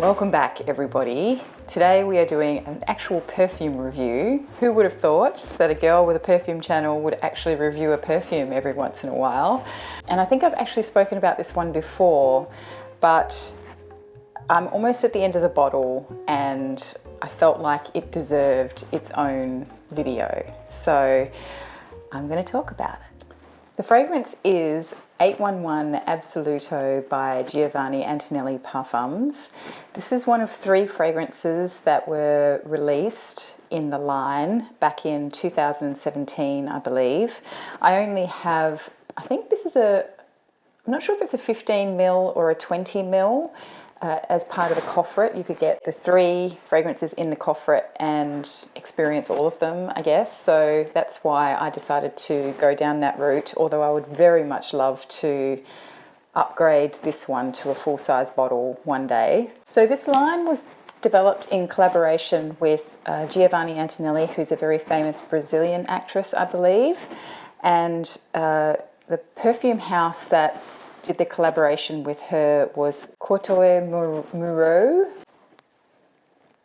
Welcome back everybody. Today we are doing an actual perfume review. Who would have thought that a girl with a perfume channel would actually review a perfume every once in a while? And I think I've actually spoken about this one before, but I'm almost at the end of the bottle and I felt like it deserved its own video. So I'm going to talk about it. The fragrance is 811 Absoluto by Giovanna Antonelli Parfums. This is one of 3 fragrances that were released in the line back in 2017, I believe. I only have, I think this is I'm not sure if it's a 15 ml or a 20 ml. As part of the coffret, you could get the 3 fragrances in the coffret and experience all of them, I guess. So that's why I decided to go down that route, although I would very much love to upgrade this one to a full-size bottle one day. So this line was developed in collaboration with Giovanna Antonelli, who's a very famous Brazilian actress, I believe, and the perfume house that did the collaboration with her was Courtois Moreau,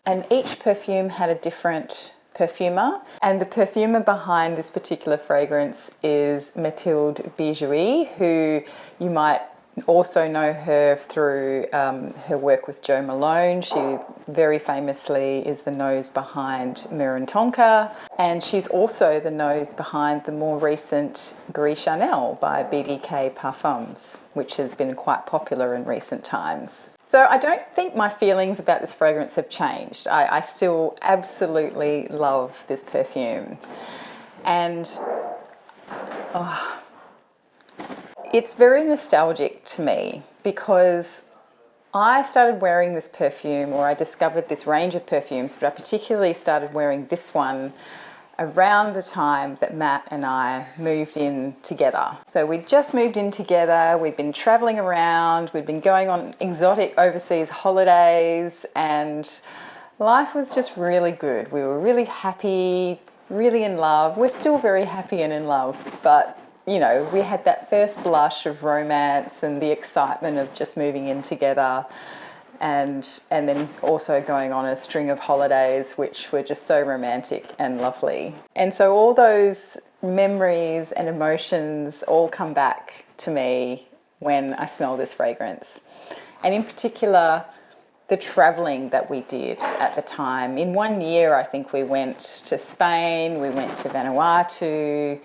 and each perfume had a different perfumer, and the perfumer behind this particular fragrance is Mathilde Bijouy, who you might also know her through her work with Jo Malone. She very famously is the nose behind Mourin Tonka, and she's also the nose behind the more recent Gris Chanel by BDK Parfums, which has been quite popular in recent times. So I don't think my feelings about this fragrance have changed. I still absolutely love this perfume, and it's very nostalgic to me because I started wearing this perfume, or I discovered this range of perfumes, but I particularly started wearing this one around the time that Matt and I moved in together. So we'd just moved in together, we'd been traveling around, we'd been going on exotic overseas holidays, and life was just really good. We were really happy, really in love. We're still very happy and in love, but you know, we had that first blush of romance and the excitement of just moving in together, and then also going on a string of holidays which were just so romantic and lovely. And so all those memories and emotions all come back to me when I smell this fragrance. And in particular, the traveling that we did at the time. In one year, I think we went to Spain, we went to Vanuatu,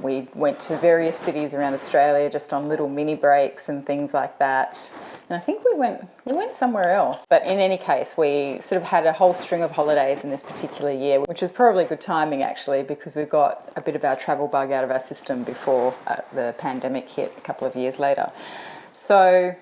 we went to various cities around Australia just on little mini breaks and things like that. And I think we went somewhere else. But in any case, we sort of had a whole string of holidays in this particular year, which was probably good timing actually, because we got a bit of our travel bug out of our system before the pandemic hit a couple of years later. So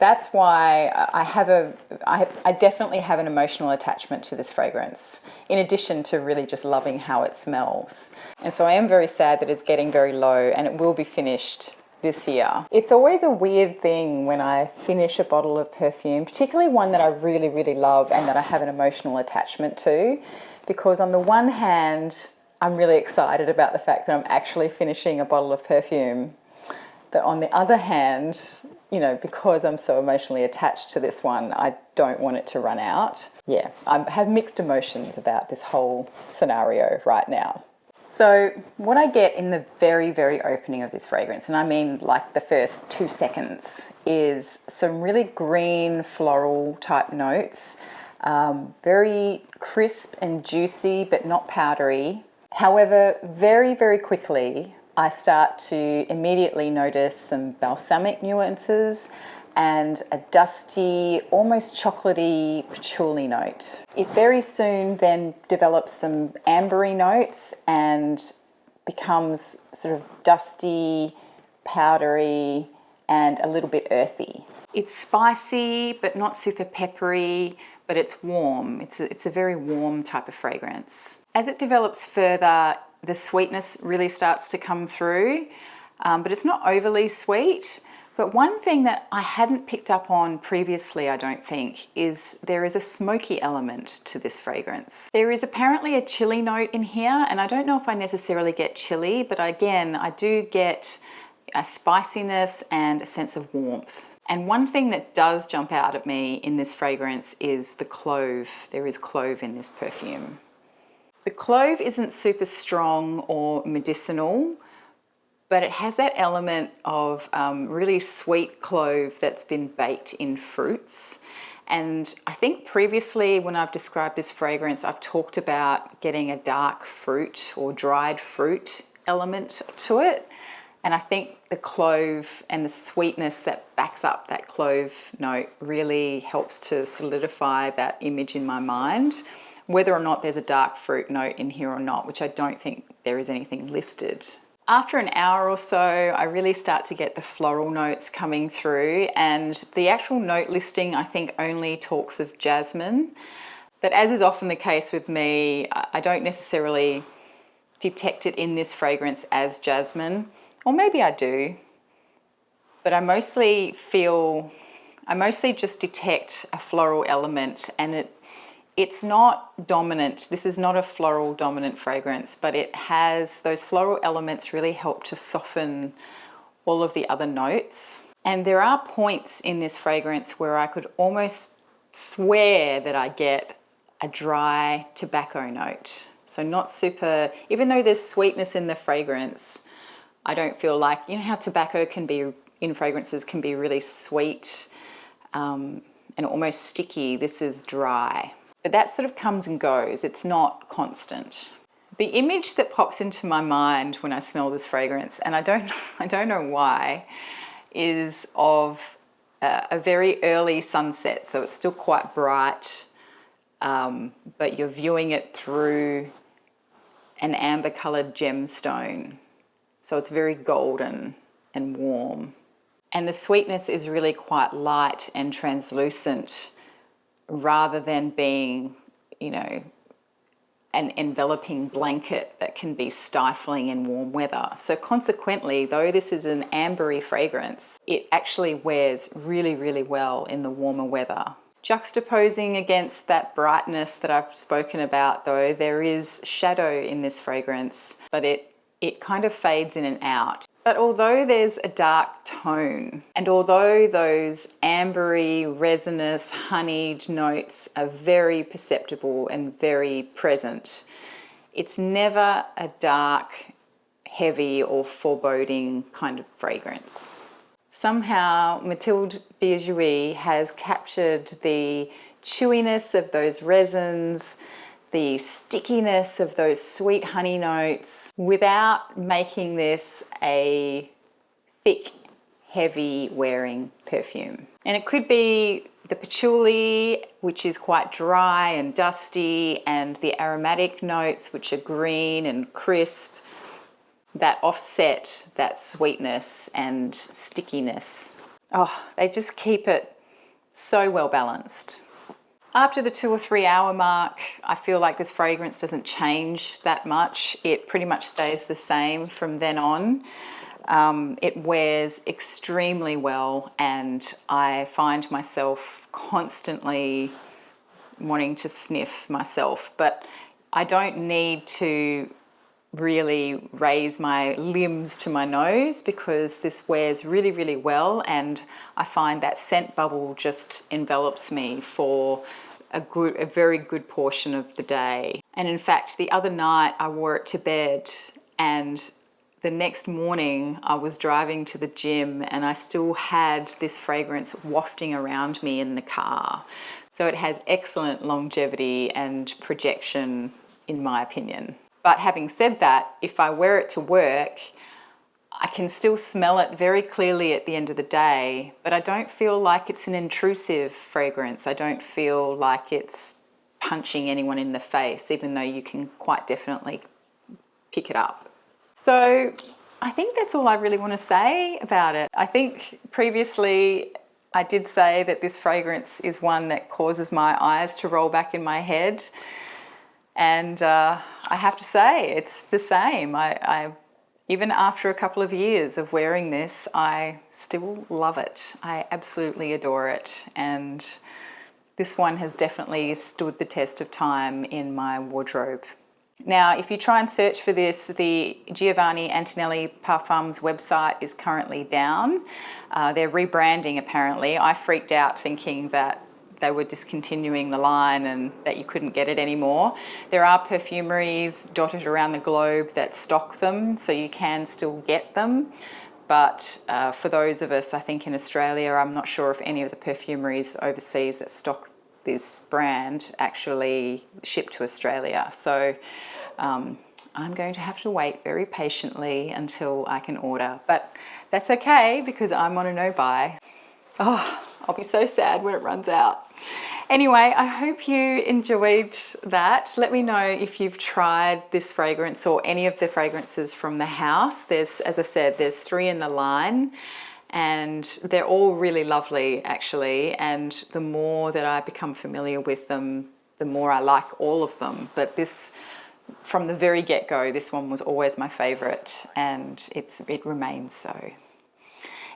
that's why I definitely have an emotional attachment to this fragrance, in addition to really just loving how it smells. And so I am very sad that it's getting very low, and it will be finished this year. It's always a weird thing when I finish a bottle of perfume, particularly one that I really, really love and that I have an emotional attachment to, because on the one hand, I'm really excited about the fact that I'm actually finishing a bottle of perfume. But on the other hand, you know, because I'm so emotionally attached to this one, I don't want it to run out. Yeah, I have mixed emotions about this whole scenario right now. So what I get in the very, very opening of this fragrance, and I mean like the first 2 seconds, is some really green floral type notes. Very crisp and juicy, but not powdery. However, very, very quickly, I start to immediately notice some balsamic nuances and a dusty, almost chocolatey patchouli note. It very soon then develops some ambery notes and becomes sort of dusty, powdery, and a little bit earthy. It's spicy, but not super peppery, but it's warm. It's a very warm type of fragrance. As it develops further, the sweetness really starts to come through, but it's not overly sweet. But one thing that I hadn't picked up on previously, I don't think, is there is a smoky element to this fragrance. There is apparently a chili note in here, and I don't know if I necessarily get chili, but again, I do get a spiciness and a sense of warmth. And one thing that does jump out at me in this fragrance is the clove. There is clove in this perfume. The clove isn't super strong or medicinal, but it has that element of really sweet clove that's been baked in fruits. And I think previously when I've described this fragrance, I've talked about getting a dark fruit or dried fruit element to it. And I think the clove and the sweetness that backs up that clove note really helps to solidify that image in my mind, whether or not there's a dark fruit note in here or not, which I don't think there is anything listed. After an hour or so, I really start to get the floral notes coming through, and the actual note listing I think only talks of jasmine. But as is often the case with me, I don't necessarily detect it in this fragrance as jasmine. Or maybe I do, but I mostly just detect a floral element, and it's not dominant. This is not a floral dominant fragrance, but it has those floral elements really help to soften all of the other notes. And there are points in this fragrance where I could almost swear that I get a dry tobacco note. So not super, even though there's sweetness in the fragrance, I don't feel like, you know how tobacco can be, in fragrances, can be really sweet and almost sticky. This is dry. But that sort of comes and goes. It's not constant. The image that pops into my mind when I smell this fragrance, and I don't know why, is of a very early sunset. So it's still quite bright, but you're viewing it through an amber-colored gemstone. So it's very golden and warm. And the sweetness is really quite light and translucent rather than being, you know, an enveloping blanket that can be stifling in warm weather. So consequently, though this is an ambery fragrance, it actually wears really, really well in the warmer weather. Juxtaposing against that brightness that I've spoken about, though, there is shadow in this fragrance, but it kind of fades in and out. But although there's a dark tone, and although those ambery, resinous, honeyed notes are very perceptible and very present, it's never a dark, heavy or foreboding kind of fragrance. Somehow Mathilde Virjoui has captured the chewiness of those resins, the stickiness of those sweet honey notes, without making this a thick, heavy wearing perfume. And it could be the patchouli, which is quite dry and dusty, and the aromatic notes, which are green and crisp, that offset that sweetness and stickiness. Oh, they just keep it so well balanced. After the 2 or 3 hour mark, I feel like this fragrance doesn't change that much. It pretty much stays the same from then on. It wears extremely well, and I find myself constantly wanting to sniff myself, but I don't need to really raise my limbs to my nose because this wears really, really well, and I find that scent bubble just envelops me for a very good portion of the day. And in fact, the other night I wore it to bed, and the next morning I was driving to the gym and I still had this fragrance wafting around me in the car. So it has excellent longevity and projection, in my opinion. But having said that, if I wear it to work, I can still smell it very clearly at the end of the day, but I don't feel like it's an intrusive fragrance. I don't feel like it's punching anyone in the face, even though you can quite definitely pick it up. So I think that's all I really want to say about it. I think previously I did say that this fragrance is one that causes my eyes to roll back in my head. And I have to say, it's the same. I even after a couple of years of wearing this, I still love it. I absolutely adore it. And this one has definitely stood the test of time in my wardrobe. Now, if you try and search for this, the Giovanna Antonelli Parfums website is currently down. They're rebranding apparently. I freaked out thinking that they were discontinuing the line and that you couldn't get it anymore. There are perfumeries dotted around the globe that stock them, so you can still get them. But for those of us, I think in Australia, I'm not sure if any of the perfumeries overseas that stock this brand actually ship to Australia. So I'm going to have to wait very patiently until I can order. But that's okay because I'm on a no-buy. Oh, I'll be so sad when it runs out. Anyway, I hope you enjoyed that. Let me know if you've tried this fragrance or any of the fragrances from the house. There's, as I said, there's 3 in the line and they're all really lovely actually. And the more that I become familiar with them, the more I like all of them. But this, from the very get-go, this one was always my favorite and it remains so.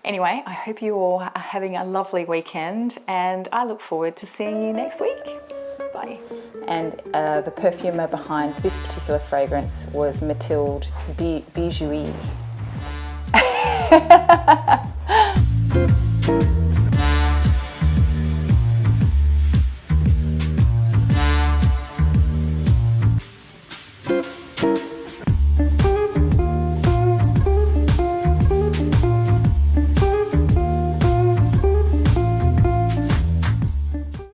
Anyway, I hope you all are having a lovely weekend and I look forward to seeing you next week. Bye. And the perfumer behind this particular fragrance was Mathilde Bijouy.